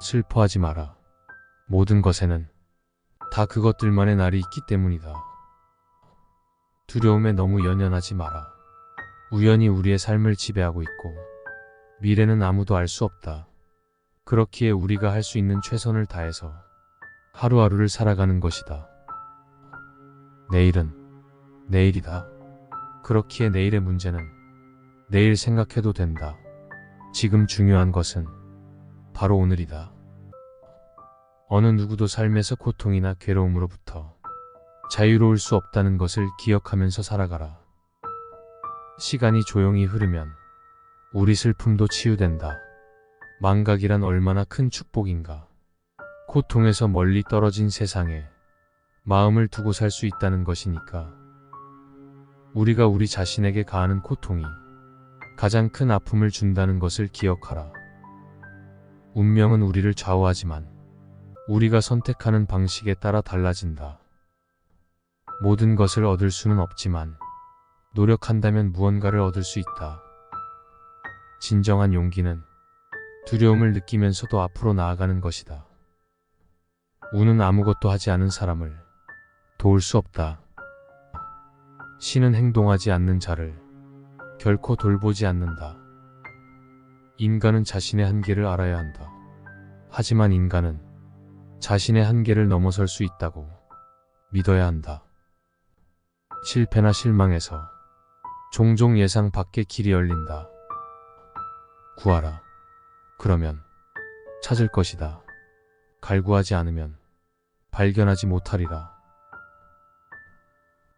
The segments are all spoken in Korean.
슬퍼하지 마라. 모든 것에는 다 그것들만의 날이 있기 때문이다. 두려움에 너무 연연하지 마라. 우연히 우리의 삶을 지배하고 있고 미래는 아무도 알 수 없다. 그렇기에 우리가 할 수 있는 최선을 다해서 하루하루를 살아가는 것이다. 내일은 내일이다. 그렇기에 내일의 문제는 내일 생각해도 된다. 지금 중요한 것은 바로 오늘이다. 어느 누구도 삶에서 고통이나 괴로움으로부터 자유로울 수 없다는 것을 기억하면서 살아가라. 시간이 조용히 흐르면 우리 슬픔도 치유된다. 망각이란 얼마나 큰 축복인가. 고통에서 멀리 떨어진 세상에 마음을 두고 살 수 있다는 것이니까. 우리가 우리 자신에게 가하는 고통이 가장 큰 아픔을 준다는 것을 기억하라. 운명은 우리를 좌우하지만 우리가 선택하는 방식에 따라 달라진다. 모든 것을 얻을 수는 없지만 노력한다면 무언가를 얻을 수 있다. 진정한 용기는 두려움을 느끼면서도 앞으로 나아가는 것이다. 운은 아무것도 하지 않은 사람을 도울 수 없다. 신은 행동하지 않는 자를 결코 돌보지 않는다. 인간은 자신의 한계를 알아야 한다. 하지만 인간은 자신의 한계를 넘어설 수 있다고 믿어야 한다. 실패나 실망에서 종종 예상 밖의 길이 열린다. 구하라. 그러면 찾을 것이다. 갈구하지 않으면 발견하지 못하리라.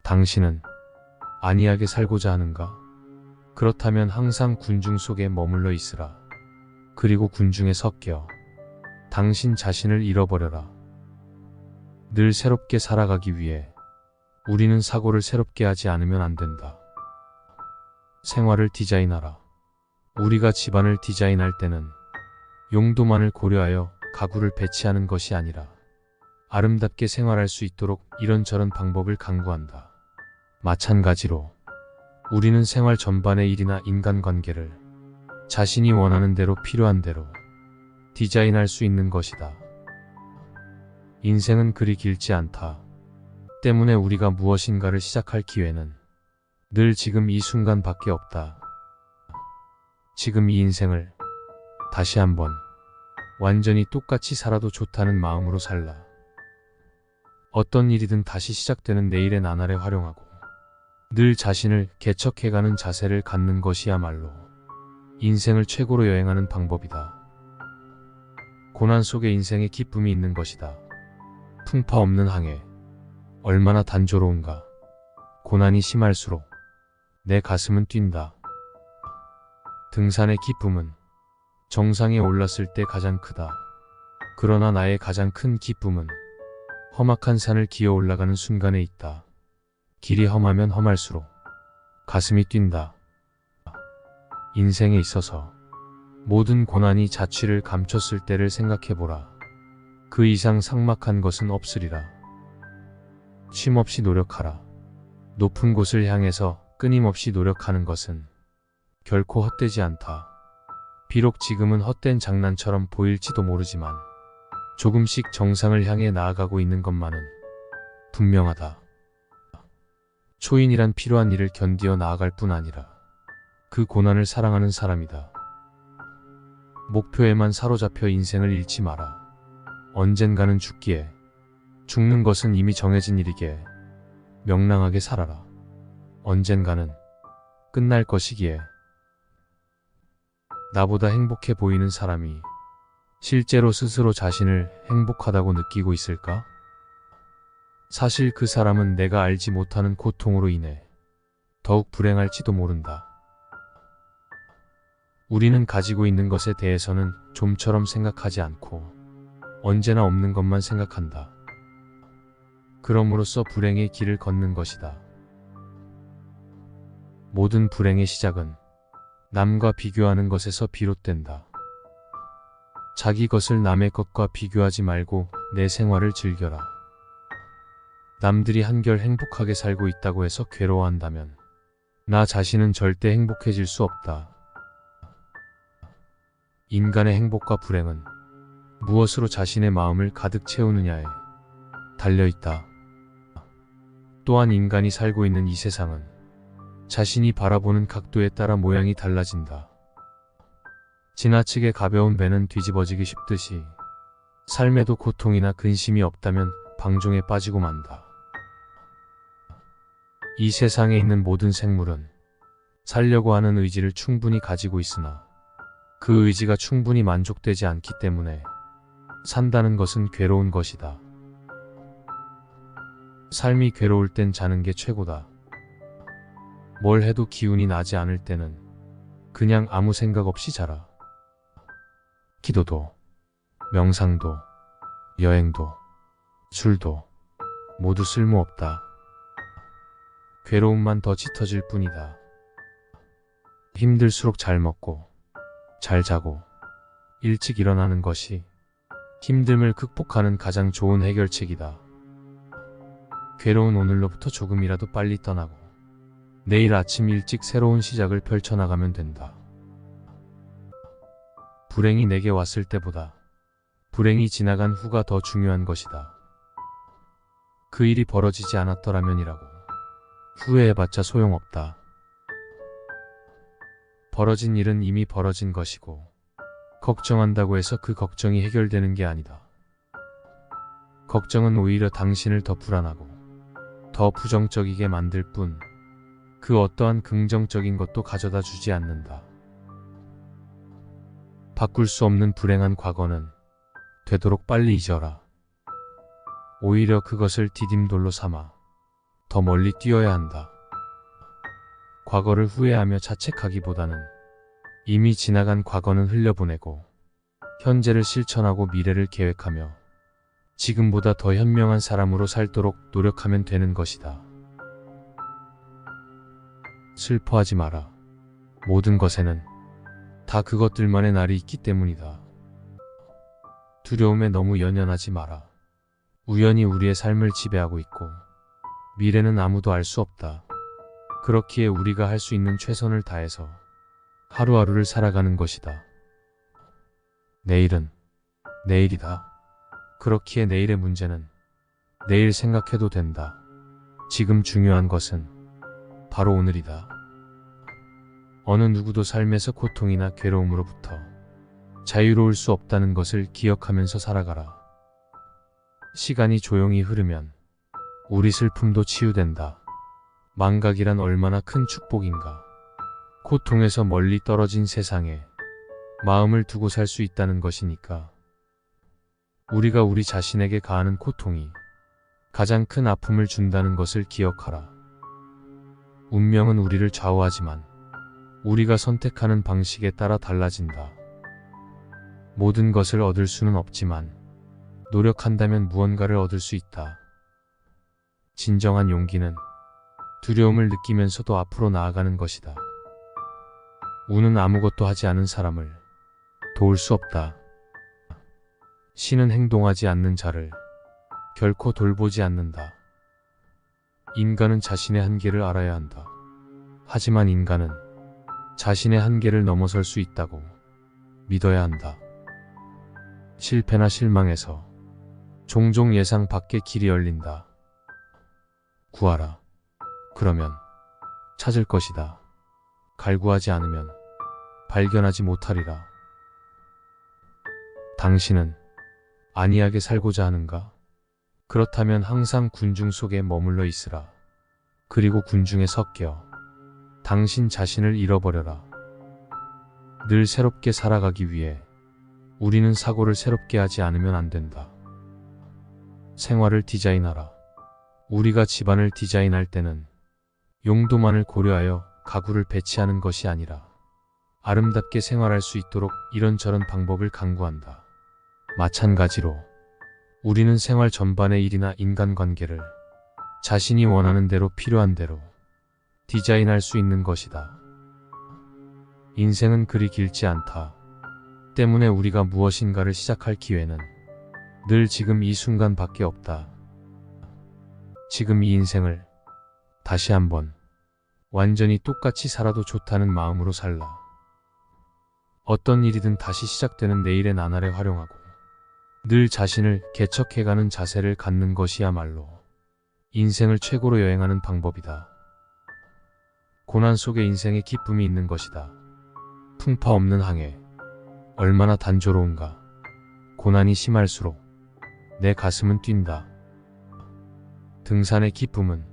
당신은 안이하게 살고자 하는가? 그렇다면 항상 군중 속에 머물러 있으라. 그리고 군중에 섞여 당신 자신을 잃어버려라. 늘 새롭게 살아가기 위해 우리는 사고를 새롭게 하지 않으면 안 된다. 생활을 디자인하라. 우리가 집안을 디자인할 때는 용도만을 고려하여 가구를 배치하는 것이 아니라 아름답게 생활할 수 있도록 이런저런 방법을 강구한다. 마찬가지로 우리는 생활 전반의 일이나 인간관계를 자신이 원하는 대로 필요한 대로 디자인할 수 있는 것이다. 인생은 그리 길지 않다. 때문에 우리가 무엇인가를 시작할 기회는 늘 지금 이 순간밖에 없다. 지금 이 인생을 다시 한번 완전히 똑같이 살아도 좋다는 마음으로 살라. 어떤 일이든 다시 시작되는 내일의 나날에 활용하고 늘 자신을 개척해가는 자세를 갖는 것이야말로 인생을 최고로 여행하는 방법이다. 고난 속에 인생의 기쁨이 있는 것이다. 풍파 없는 항해, 얼마나 단조로운가. 고난이 심할수록 내 가슴은 뛴다. 등산의 기쁨은 정상에 올랐을 때 가장 크다. 그러나 나의 가장 큰 기쁨은 험악한 산을 기어 올라가는 순간에 있다. 길이 험하면 험할수록 가슴이 뛴다. 인생에 있어서 모든 고난이 자취를 감췄을 때를 생각해보라. 그 이상 삭막한 것은 없으리라. 쉼없이 노력하라. 높은 곳을 향해서 끊임없이 노력하는 것은 결코 헛되지 않다. 비록 지금은 헛된 장난처럼 보일지도 모르지만 조금씩 정상을 향해 나아가고 있는 것만은 분명하다. 초인이란 필요한 일을 견디어 나아갈 뿐 아니라 그 고난을 사랑하는 사람이다. 목표에만 사로잡혀 인생을 잃지 마라. 언젠가는 죽기에, 죽는 것은 이미 정해진 일이기에 명랑하게 살아라. 언젠가는 끝날 것이기에. 나보다 행복해 보이는 사람이 실제로 스스로 자신을 행복하다고 느끼고 있을까? 사실 그 사람은 내가 알지 못하는 고통으로 인해 더욱 불행할지도 모른다. 우리는 가지고 있는 것에 대해서는 좀처럼 생각하지 않고 언제나 없는 것만 생각한다. 그럼으로써 불행의 길을 걷는 것이다. 모든 불행의 시작은 남과 비교하는 것에서 비롯된다. 자기 것을 남의 것과 비교하지 말고 내 생활을 즐겨라. 남들이 한결 행복하게 살고 있다고 해서 괴로워한다면 나 자신은 절대 행복해질 수 없다. 인간의 행복과 불행은 무엇으로 자신의 마음을 가득 채우느냐에 달려있다. 또한 인간이 살고 있는 이 세상은 자신이 바라보는 각도에 따라 모양이 달라진다. 지나치게 가벼운 배는 뒤집어지기 쉽듯이 삶에도 고통이나 근심이 없다면 방종에 빠지고 만다. 이 세상에 있는 모든 생물은 살려고 하는 의지를 충분히 가지고 있으나 그 의지가 충분히 만족되지 않기 때문에 산다는 것은 괴로운 것이다. 삶이 괴로울 땐 자는 게 최고다. 뭘 해도 기운이 나지 않을 때는 그냥 아무 생각 없이 자라. 기도도, 명상도, 여행도, 술도 모두 쓸모없다. 괴로움만 더 짙어질 뿐이다. 힘들수록 잘 먹고, 잘 자고, 일찍 일어나는 것이 힘듦을 극복하는 가장 좋은 해결책이다. 괴로운 오늘로부터 조금이라도 빨리 떠나고 내일 아침 일찍 새로운 시작을 펼쳐나가면 된다. 불행이 내게 왔을 때보다 불행이 지나간 후가 더 중요한 것이다. 그 일이 벌어지지 않았더라면이라고 후회해봤자 소용없다. 벌어진 일은 이미 벌어진 것이고 걱정한다고 해서 그 걱정이 해결되는 게 아니다. 걱정은 오히려 당신을 더 불안하고 더 부정적이게 만들 뿐 그 어떠한 긍정적인 것도 가져다 주지 않는다. 바꿀 수 없는 불행한 과거는 되도록 빨리 잊어라. 오히려 그것을 디딤돌로 삼아 더 멀리 뛰어야 한다. 과거를 후회하며 자책하기보다는 이미 지나간 과거는 흘려보내고 현재를 실천하고 미래를 계획하며 지금보다 더 현명한 사람으로 살도록 노력하면 되는 것이다. 슬퍼하지 마라. 모든 것에는 다 그것들만의 날이 있기 때문이다. 두려움에 너무 연연하지 마라. 우연히 우리의 삶을 지배하고 있고 미래는 아무도 알 수 없다. 그렇기에 우리가 할 수 있는 최선을 다해서 하루하루를 살아가는 것이다. 내일은 내일이다. 그렇기에 내일의 문제는 내일 생각해도 된다. 지금 중요한 것은 바로 오늘이다. 어느 누구도 삶에서 고통이나 괴로움으로부터 자유로울 수 없다는 것을 기억하면서 살아가라. 시간이 조용히 흐르면 우리 슬픔도 치유된다. 망각이란 얼마나 큰 축복인가. 고통에서 멀리 떨어진 세상에 마음을 두고 살 수 있다는 것이니까. 우리가 우리 자신에게 가하는 고통이 가장 큰 아픔을 준다는 것을 기억하라. 운명은 우리를 좌우하지만 우리가 선택하는 방식에 따라 달라진다. 모든 것을 얻을 수는 없지만 노력한다면 무언가를 얻을 수 있다. 진정한 용기는 두려움을 느끼면서도 앞으로 나아가는 것이다. 우는 아무것도 하지 않은 사람을 도울 수 없다. 신은 행동하지 않는 자를 결코 돌보지 않는다. 인간은 자신의 한계를 알아야 한다. 하지만 인간은 자신의 한계를 넘어설 수 있다고 믿어야 한다. 실패나 실망에서 종종 예상 밖의 길이 열린다. 구하라. 그러면 찾을 것이다. 갈구하지 않으면 발견하지 못하리라. 당신은 안이하게 살고자 하는가? 그렇다면 항상 군중 속에 머물러 있으라. 그리고 군중에 섞여 당신 자신을 잃어버려라. 늘 새롭게 살아가기 위해 우리는 사고를 새롭게 하지 않으면 안 된다. 생활을 디자인하라. 우리가 집안을 디자인할 때는 용도만을 고려하여 가구를 배치하는 것이 아니라 아름답게 생활할 수 있도록 이런저런 방법을 강구한다. 마찬가지로 우리는 생활 전반의 일이나 인간관계를 자신이 원하는 대로 필요한 대로 디자인할 수 있는 것이다. 인생은 그리 길지 않다. 때문에 우리가 무엇인가를 시작할 기회는 늘 지금 이 순간밖에 없다. 지금 이 인생을 다시 한번 완전히 똑같이 살아도 좋다는 마음으로 살라. 어떤 일이든 다시 시작되는 내일의 나날에 활용하고 늘 자신을 개척해가는 자세를 갖는 것이야말로 인생을 최고로 여행하는 방법이다. 고난 속에 인생의 기쁨이 있는 것이다. 풍파 없는 항해, 얼마나 단조로운가. 고난이 심할수록 내 가슴은 뛴다. 등산의 기쁨은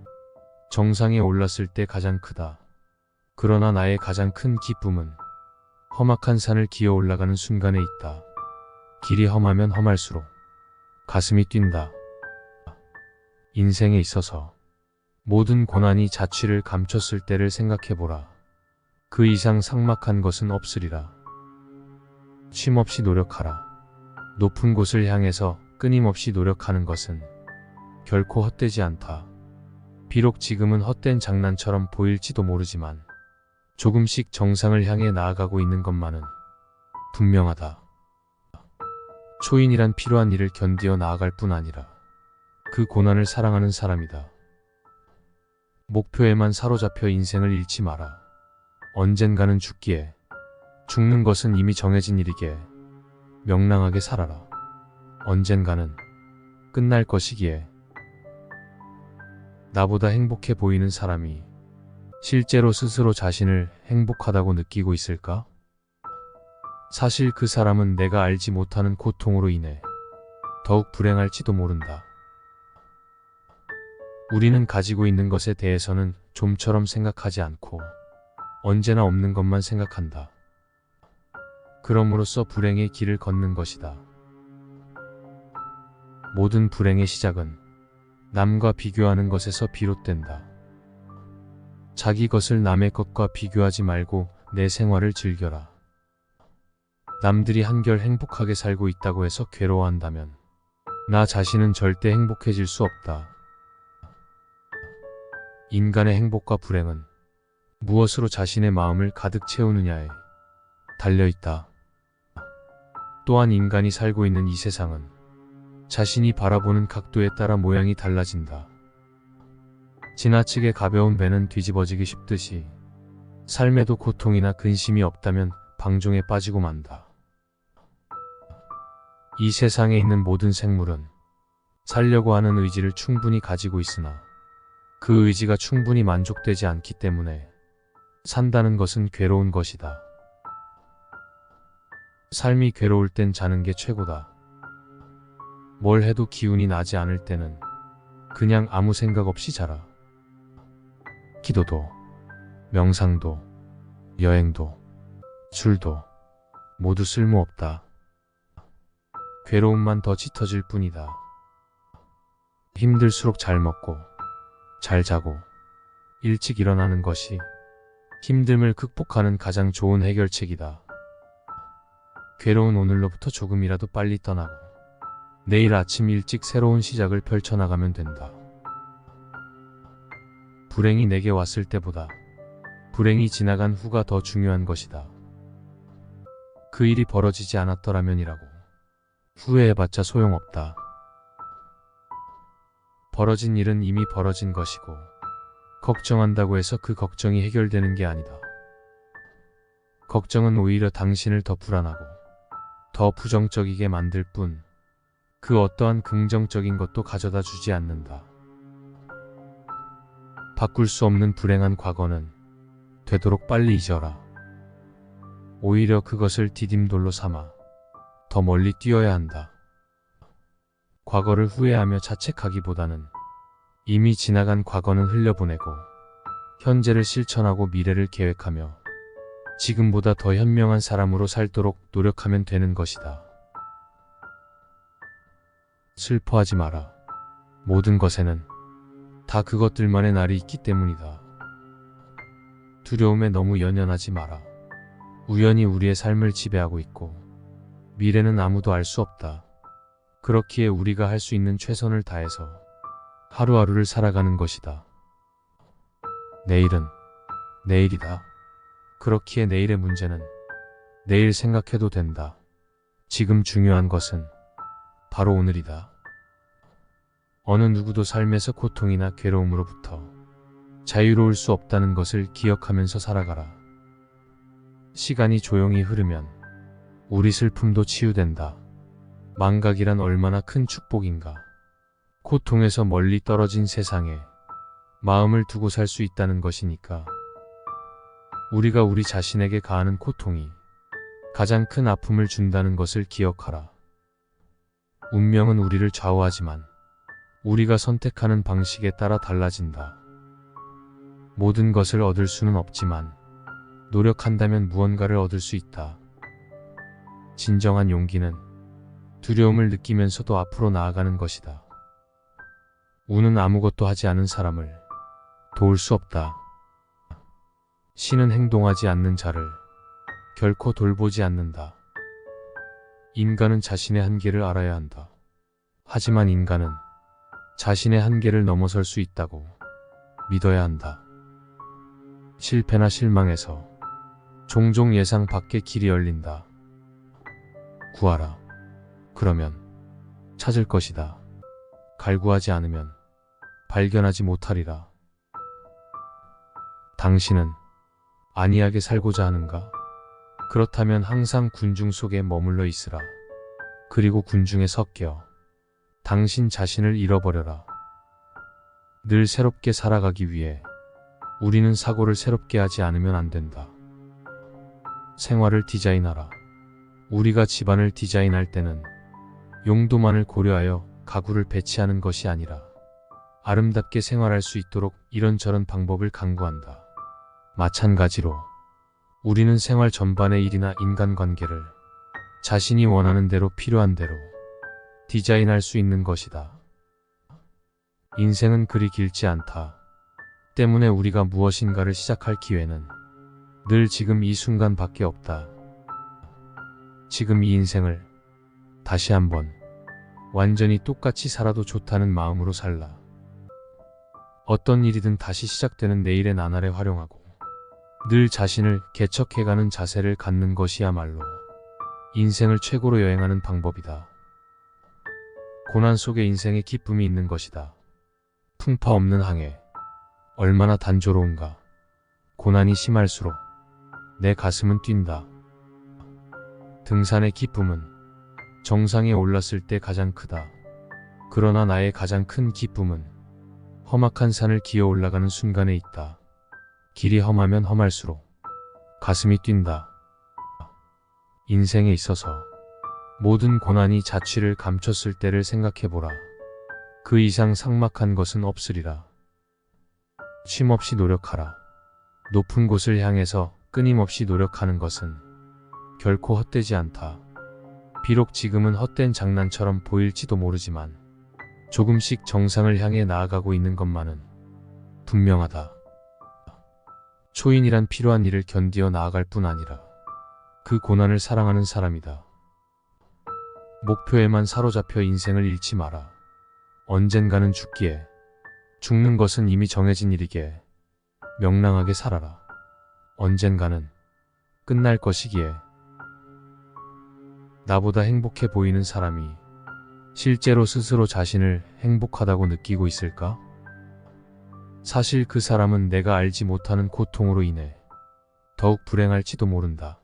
정상에 올랐을 때 가장 크다. 그러나 나의 가장 큰 기쁨은 험악한 산을 기어 올라가는 순간에 있다. 길이 험하면 험할수록 가슴이 뛴다. 인생에 있어서 모든 고난이 자취를 감췄을 때를 생각해보라. 그 이상 삭막한 것은 없으리라. 쉼없이 노력하라. 높은 곳을 향해서 끊임없이 노력하는 것은 결코 헛되지 않다. 비록 지금은 헛된 장난처럼 보일지도 모르지만 조금씩 정상을 향해 나아가고 있는 것만은 분명하다. 초인이란 필요한 일을 견디어 나아갈 뿐 아니라 그 고난을 사랑하는 사람이다. 목표에만 사로잡혀 인생을 잃지 마라. 언젠가는 죽기에, 죽는 것은 이미 정해진 일이기에 명랑하게 살아라. 언젠가는 끝날 것이기에. 나보다 행복해 보이는 사람이 실제로 스스로 자신을 행복하다고 느끼고 있을까? 사실 그 사람은 내가 알지 못하는 고통으로 인해 더욱 불행할지도 모른다. 우리는 가지고 있는 것에 대해서는 좀처럼 생각하지 않고 언제나 없는 것만 생각한다. 그럼으로써 불행의 길을 걷는 것이다. 모든 불행의 시작은 남과 비교하는 것에서 비롯된다. 자기 것을 남의 것과 비교하지 말고 내 생활을 즐겨라. 남들이 한결 행복하게 살고 있다고 해서 괴로워한다면 나 자신은 절대 행복해질 수 없다. 인간의 행복과 불행은 무엇으로 자신의 마음을 가득 채우느냐에 달려있다. 또한 인간이 살고 있는 이 세상은 자신이 바라보는 각도에 따라 모양이 달라진다. 지나치게 가벼운 배는 뒤집어지기 쉽듯이 삶에도 고통이나 근심이 없다면 방종에 빠지고 만다. 이 세상에 있는 모든 생물은 살려고 하는 의지를 충분히 가지고 있으나 그 의지가 충분히 만족되지 않기 때문에 산다는 것은 괴로운 것이다. 삶이 괴로울 땐 자는 게 최고다. 뭘 해도 기운이 나지 않을 때는 그냥 아무 생각 없이 자라. 기도도, 명상도, 여행도, 술도 모두 쓸모없다. 괴로움만 더 짙어질 뿐이다. 힘들수록 잘 먹고, 잘 자고, 일찍 일어나는 것이 힘듦을 극복하는 가장 좋은 해결책이다. 괴로운 오늘로부터 조금이라도 빨리 떠나고 내일 아침 일찍 새로운 시작을 펼쳐나가면 된다. 불행이 내게 왔을 때보다 불행이 지나간 후가 더 중요한 것이다. 그 일이 벌어지지 않았더라면이라고 후회해봤자 소용없다. 벌어진 일은 이미 벌어진 것이고 걱정한다고 해서 그 걱정이 해결되는 게 아니다. 걱정은 오히려 당신을 더 불안하고 더 부정적이게 만들 뿐 그 어떠한 긍정적인 것도 가져다 주지 않는다. 바꿀 수 없는 불행한 과거는 되도록 빨리 잊어라. 오히려 그것을 디딤돌로 삼아 더 멀리 뛰어야 한다. 과거를 후회하며 자책하기보다는 이미 지나간 과거는 흘려보내고 현재를 실천하고 미래를 계획하며 지금보다 더 현명한 사람으로 살도록 노력하면 되는 것이다. 슬퍼하지 마라. 모든 것에는 다 그것들만의 날이 있기 때문이다. 두려움에 너무 연연하지 마라. 우연히 우리의 삶을 지배하고 있고 미래는 아무도 알 수 없다. 그렇기에 우리가 할 수 있는 최선을 다해서 하루하루를 살아가는 것이다. 내일은 내일이다. 그렇기에 내일의 문제는 내일 생각해도 된다. 지금 중요한 것은 바로 오늘이다. 어느 누구도 삶에서 고통이나 괴로움으로부터 자유로울 수 없다는 것을 기억하면서 살아가라. 시간이 조용히 흐르면 우리 슬픔도 치유된다. 망각이란 얼마나 큰 축복인가. 고통에서 멀리 떨어진 세상에 마음을 두고 살 수 있다는 것이니까. 우리가 우리 자신에게 가하는 고통이 가장 큰 아픔을 준다는 것을 기억하라. 운명은 우리를 좌우하지만 우리가 선택하는 방식에 따라 달라진다. 모든 것을 얻을 수는 없지만 노력한다면 무언가를 얻을 수 있다. 진정한 용기는 두려움을 느끼면서도 앞으로 나아가는 것이다. 우는 아무것도 하지 않은 사람을 도울 수 없다. 신은 행동하지 않는 자를 결코 돌보지 않는다. 인간은 자신의 한계를 알아야 한다. 하지만 인간은 자신의 한계를 넘어설 수 있다고 믿어야 한다. 실패나 실망에서 종종 예상 밖의 길이 열린다. 구하라. 그러면 찾을 것이다. 갈구하지 않으면 발견하지 못하리라. 당신은 안이하게 살고자 하는가? 그렇다면 항상 군중 속에 머물러 있으라. 그리고 군중에 섞여 당신 자신을 잃어버려라. 늘 새롭게 살아가기 위해 우리는 사고를 새롭게 하지 않으면 안 된다. 생활을 디자인하라. 우리가 집안을 디자인할 때는 용도만을 고려하여 가구를 배치하는 것이 아니라 아름답게 생활할 수 있도록 이런저런 방법을 강구한다. 마찬가지로 우리는 생활 전반의 일이나 인간관계를 자신이 원하는 대로 필요한 대로 디자인할 수 있는 것이다. 인생은 그리 길지 않다. 때문에 우리가 무엇인가를 시작할 기회는 늘 지금 이 순간밖에 없다. 지금 이 인생을 다시 한번 완전히 똑같이 살아도 좋다는 마음으로 살라. 어떤 일이든 다시 시작되는 내일의 나날에 활용하고 늘 자신을 개척해가는 자세를 갖는 것이야말로 인생을 최고로 여행하는 방법이다. 고난 속에 인생의 기쁨이 있는 것이다. 풍파 없는 항해, 얼마나 단조로운가. 고난이 심할수록 내 가슴은 뛴다. 등산의 기쁨은 정상에 올랐을 때 가장 크다. 그러나 나의 가장 큰 기쁨은 험악한 산을 기어 올라가는 순간에 있다. 길이 험하면 험할수록 가슴이 뛴다. 인생에 있어서 모든 고난이 자취를 감췄을 때를 생각해보라. 그 이상 삭막한 것은 없으리라. 쉼없이 노력하라. 높은 곳을 향해서 끊임없이 노력하는 것은 결코 헛되지 않다. 비록 지금은 헛된 장난처럼 보일지도 모르지만 조금씩 정상을 향해 나아가고 있는 것만은 분명하다. 초인이란 필요한 일을 견디어 나아갈 뿐 아니라 그 고난을 사랑하는 사람이다. 목표에만 사로잡혀 인생을 잃지 마라. 언젠가는 죽기에, 죽는 것은 이미 정해진 일이기에 명랑하게 살아라. 언젠가는 끝날 것이기에. 나보다 행복해 보이는 사람이 실제로 스스로 자신을 행복하다고 느끼고 있을까? 사실 그 사람은 내가 알지 못하는 고통으로 인해 더욱 불행할지도 모른다.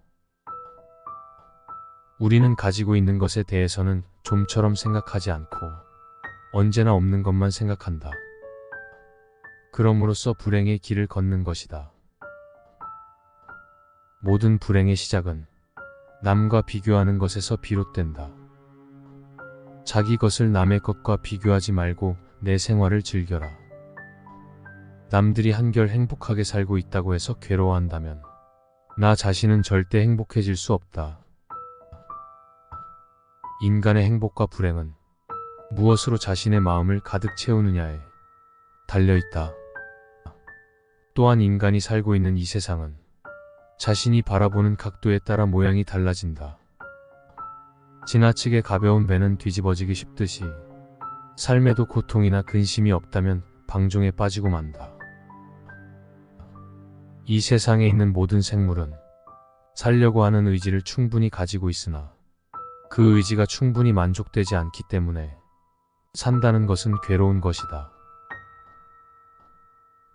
우리는 가지고 있는 것에 대해서는 좀처럼 생각하지 않고 언제나 없는 것만 생각한다. 그럼으로써 불행의 길을 걷는 것이다. 모든 불행의 시작은 남과 비교하는 것에서 비롯된다. 자기 것을 남의 것과 비교하지 말고 내 생활을 즐겨라. 남들이 한결 행복하게 살고 있다고 해서 괴로워한다면 나 자신은 절대 행복해질 수 없다. 인간의 행복과 불행은 무엇으로 자신의 마음을 가득 채우느냐에 달려있다. 또한 인간이 살고 있는 이 세상은 자신이 바라보는 각도에 따라 모양이 달라진다. 지나치게 가벼운 배는 뒤집어지기 쉽듯이 삶에도 고통이나 근심이 없다면 방종에 빠지고 만다. 이 세상에 있는 모든 생물은 살려고 하는 의지를 충분히 가지고 있으나 그 의지가 충분히 만족되지 않기 때문에 산다는 것은 괴로운 것이다.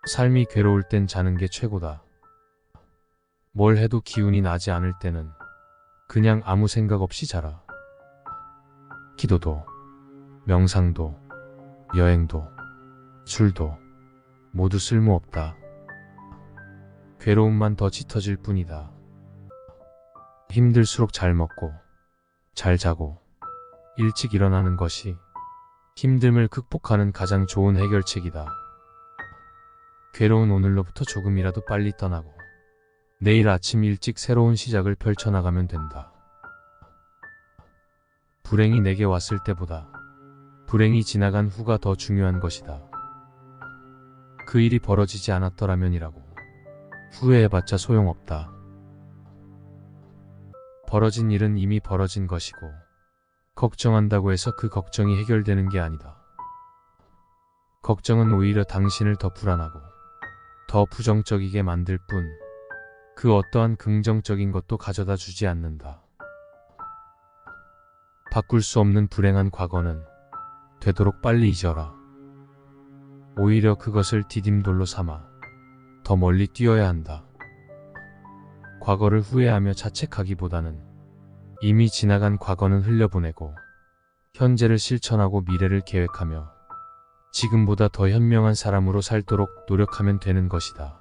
삶이 괴로울 땐 자는 게 최고다. 뭘 해도 기운이 나지 않을 때는 그냥 아무 생각 없이 자라. 기도도, 명상도, 여행도, 술도 모두 쓸모없다. 괴로움만 더 짙어질 뿐이다. 힘들수록 잘 먹고, 잘 자고, 일찍 일어나는 것이 힘듦을 극복하는 가장 좋은 해결책이다. 괴로운 오늘로부터 조금이라도 빨리 떠나고 내일 아침 일찍 새로운 시작을 펼쳐나가면 된다. 불행이 내게 왔을 때보다 불행이 지나간 후가 더 중요한 것이다. 그 일이 벌어지지 않았더라면이라고 후회해봤자 소용없다. 벌어진 일은 이미 벌어진 것이고 걱정한다고 해서 그 걱정이 해결되는 게 아니다. 걱정은 오히려 당신을 더 불안하고 더 부정적이게 만들 뿐 그 어떠한 긍정적인 것도 가져다 주지 않는다. 바꿀 수 없는 불행한 과거는 되도록 빨리 잊어라. 오히려 그것을 디딤돌로 삼아 더 멀리 뛰어야 한다. 과거를 후회하며 자책하기보다는 이미 지나간 과거는 흘려보내고 현재를 실천하고 미래를 계획하며 지금보다 더 현명한 사람으로 살도록 노력하면 되는 것이다.